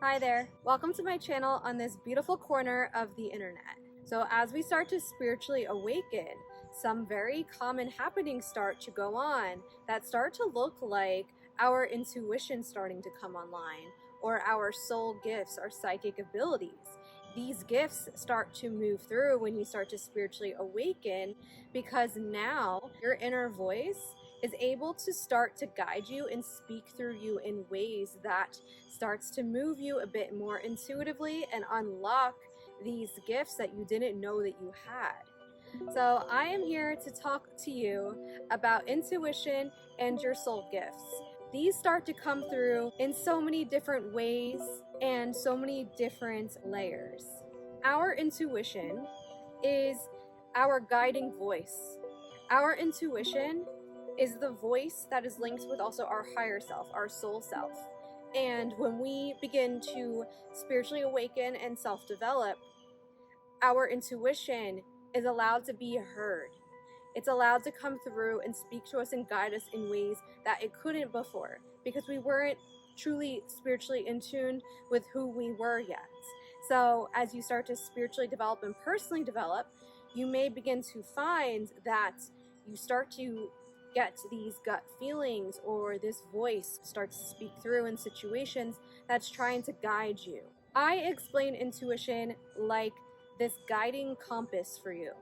Hi there. Welcome to my channel on this beautiful corner of the internet. So as we start to spiritually awaken, some very common happenings start to go on that start to look like our intuition starting to come online, or our soul gifts, our psychic abilities. These gifts start to move through when you start to spiritually awaken, because now your inner voice is able to start to guide you and speak through you in ways that starts to move you a bit more intuitively and unlock these gifts that you didn't know that you had. So I am here to talk to you about intuition and your soul gifts. These start to come through in so many different ways and so many different layers. Our intuition is our guiding voice. Our intuition is the voice that is linked with also our higher self, our soul self. And when we begin to spiritually awaken and self-develop, our intuition is allowed to be heard. It's allowed to come through and speak to us and guide us in ways that it couldn't before, because we weren't truly spiritually in tune with who we were yet. So as you start to spiritually develop and personally develop, you may begin to find that you start to get these gut feelings, or this voice starts to speak through in situations that's trying to guide you. I explain intuition like this guiding compass for you.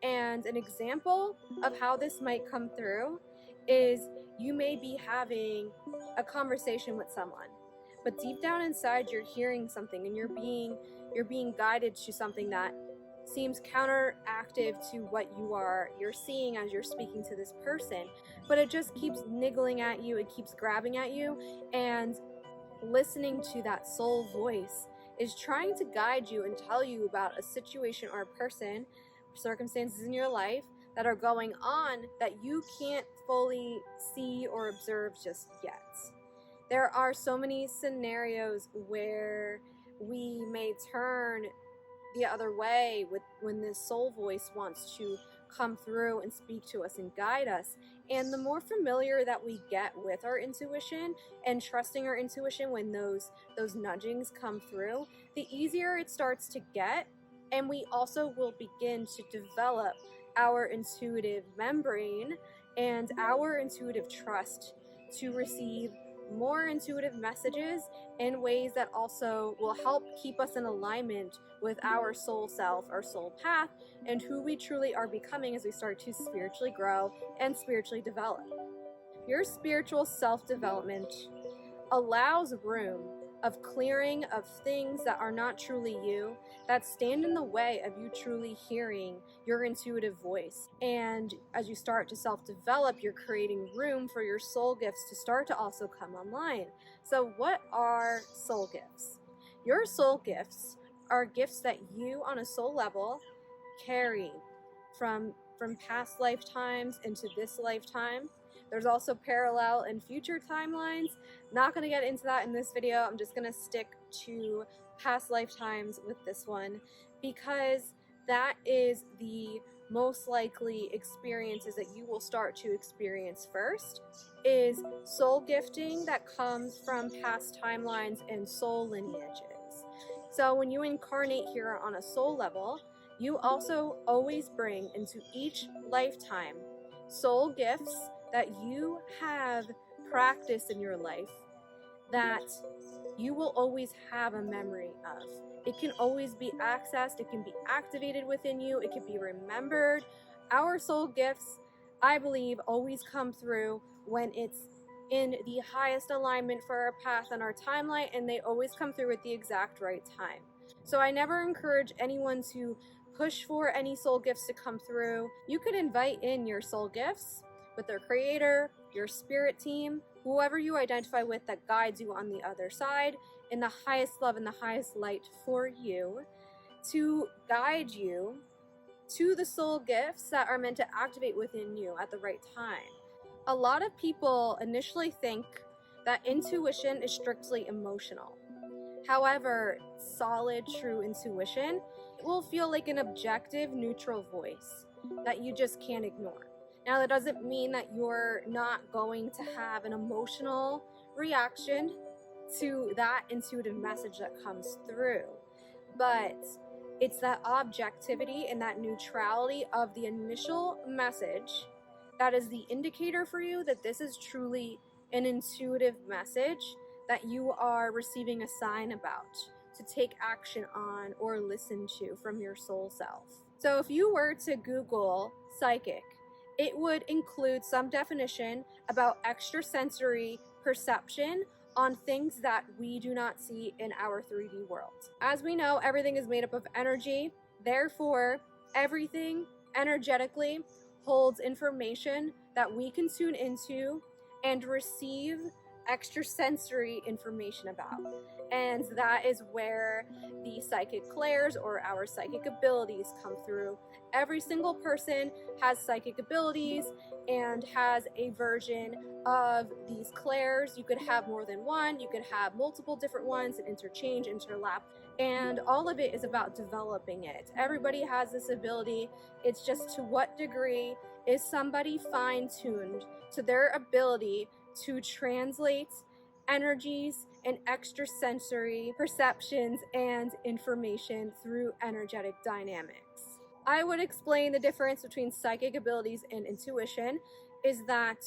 And an example of how this might come through is you may be having a conversation with someone, but deep down inside you're hearing something and you're being guided to something that seems counteractive to what you're seeing as you're speaking to this person, but it just keeps niggling at you, it keeps grabbing at you, and listening to that soul voice is trying to guide you and tell you about a situation or a person, circumstances in your life that are going on that you can't fully see or observe just yet. There are so many scenarios where we may turn the other way when this soul voice wants to come through and speak to us and guide us. And the more familiar that we get with our intuition and trusting our intuition when those nudgings come through, the easier it starts to get. And we also will begin to develop our intuitive membrane and our intuitive trust to receive more intuitive messages in ways that also will help keep us in alignment with our soul self, our soul path, and who we truly are becoming as we start to spiritually grow and spiritually develop. Your spiritual self-development allows room of clearing of things that are not truly you, that stand in the way of you truly hearing your intuitive voice. And as you start to self-develop, you're creating room for your soul gifts to start to also come online. So what are soul gifts? Your soul gifts are gifts that you on a soul level carry from past lifetimes into this lifetime. There's also parallel and future timelines. Not going to get into that in this video. I'm just going to stick to past lifetimes with this one, because that is the most likely experiences that you will start to experience first, is soul gifting that comes from past timelines and soul lineages. So when you incarnate here on a soul level, you also always bring into each lifetime soul gifts that you have practiced in your life that you will always have a memory of. It can always be accessed, it can be activated within you, it can be remembered. Our soul gifts, I believe, always come through when it's in the highest alignment for our path and our timeline, and they always come through at the exact right time. So I never encourage anyone to push for any soul gifts to come through. You could invite in your soul gifts with their creator, your spirit team, whoever you identify with that guides you on the other side in the highest love and the highest light for you, to guide you to the soul gifts that are meant to activate within you at the right time. A lot of people initially think that intuition is strictly emotional. However, solid, true intuition will feel like an objective, neutral voice that you just can't ignore. Now, that doesn't mean that you're not going to have an emotional reaction to that intuitive message that comes through. But it's that objectivity and that neutrality of the initial message that is the indicator for you that this is truly an intuitive message that you are receiving a sign about to take action on or listen to from your soul self. So if you were to Google psychic, it would include some definition about extrasensory perception on things that we do not see in our 3D world. As we know, everything is made up of energy. Therefore, everything energetically holds information that we can tune into and receive extrasensory information about. And that is where the psychic clairs or our psychic abilities come through. Every single person has psychic abilities and has a version of these clairs. You could have more than one, you could have multiple different ones and interchange, interlap, and all of it is about developing it. Everybody has this ability. It's just to what degree is somebody fine-tuned to their ability to translate energies and extrasensory perceptions and information through energetic dynamics. I would explain the difference between psychic abilities and intuition is that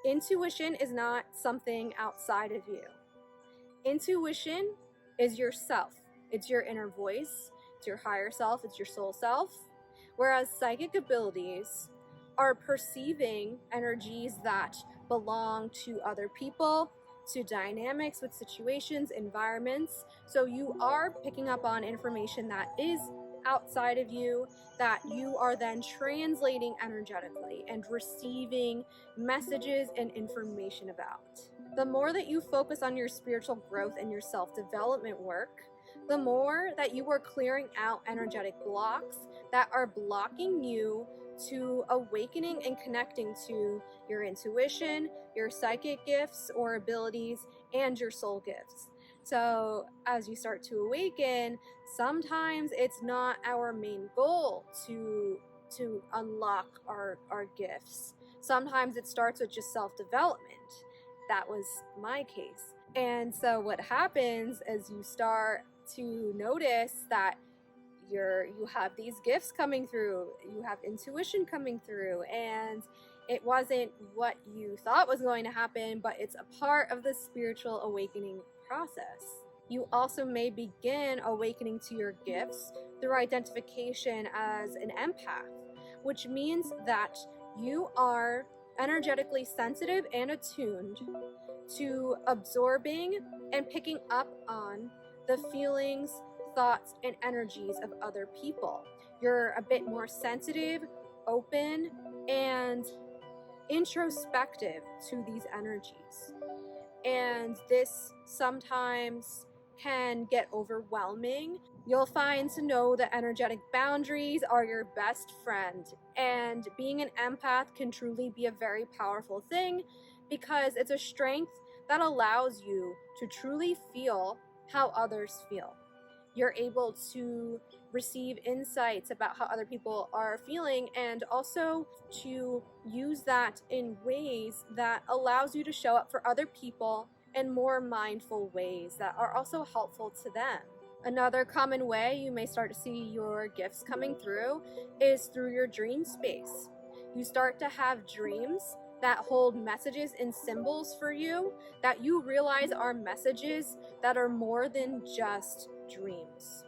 intuition is not something outside of you. Intuition is yourself. It's your inner voice, it's your higher self, it's your soul self. Whereas psychic abilities are perceiving energies that belong to other people, to dynamics with situations, environments. So you are picking up on information that is outside of you that you are then translating energetically and receiving messages and information about. The more that you focus on your spiritual growth and your self-development work, the more that you are clearing out energetic blocks that are blocking you to awakening and connecting to your intuition, your psychic gifts or abilities, and your soul gifts. So as you start to awaken, sometimes it's not our main goal to unlock our gifts. Sometimes it starts with just self-development. That was my case. And so what happens is you start to notice that you have these gifts coming through, you have intuition coming through, and it wasn't what you thought was going to happen, but it's a part of the spiritual awakening process. You also may begin awakening to your gifts through identification as an empath, which means that you are energetically sensitive and attuned to absorbing and picking up on the feelings, thoughts, and energies of other people. You're a bit more sensitive, open, and introspective to these energies. And this sometimes can get overwhelming. You'll find to know that energetic boundaries are your best friend. And being an empath can truly be a very powerful thing because it's a strength that allows you to truly feel how others feel. You're able to receive insights about how other people are feeling and also to use that in ways that allows you to show up for other people in more mindful ways that are also helpful to them. Another common way you may start to see your gifts coming through is through your dream space. You start to have dreams that hold messages and symbols for you that you realize are messages that are more than just dreams.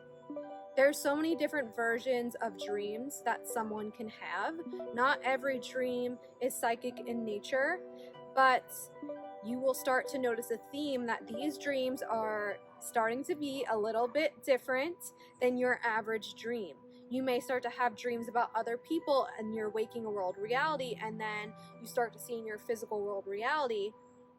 There's so many different versions of dreams that someone can have. Not every dream is psychic in nature, but you will start to notice a theme that these dreams are starting to be a little bit different than your average dream. You may start to have dreams about other people in your waking world reality, and then you start to see in your physical world reality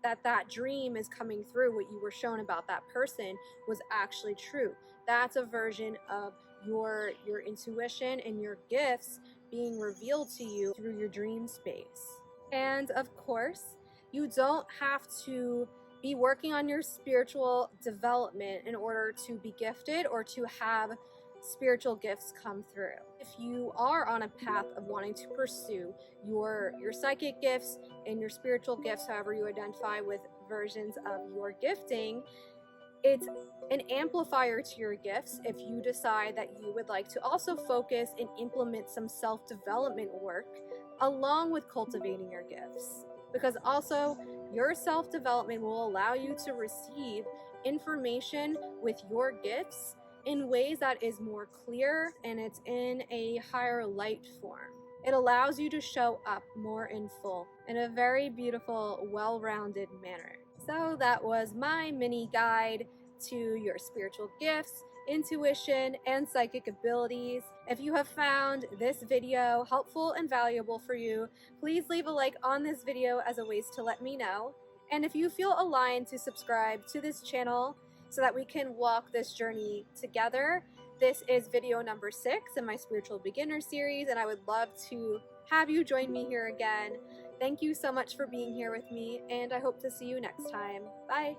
that dream is coming through. What you were shown about that person was actually true. That's a version of your intuition and your gifts being revealed to you through your dream space. And of course, you don't have to be working on your spiritual development in order to be gifted or to have spiritual gifts come through. If you are on a path of wanting to pursue your psychic gifts and your spiritual gifts, however you identify with versions of your gifting, It's an amplifier to your gifts if you decide that you would like to also focus and implement some self-development work along with cultivating your gifts. Because also, your self-development will allow you to receive information with your gifts in ways that is more clear and it's in a higher light form. It allows you to show up more in full in a very beautiful, well-rounded manner. So that was my mini guide to your spiritual gifts, intuition, and psychic abilities. If you have found this video helpful and valuable for you, please leave a like on this video as a ways to let me know. And if you feel aligned to subscribe to this channel so that we can walk this journey together, this is video number 6 in my spiritual beginner series, and I would love to have you join me here again. Thank you so much for being here with me, and I hope to see you next time. Bye.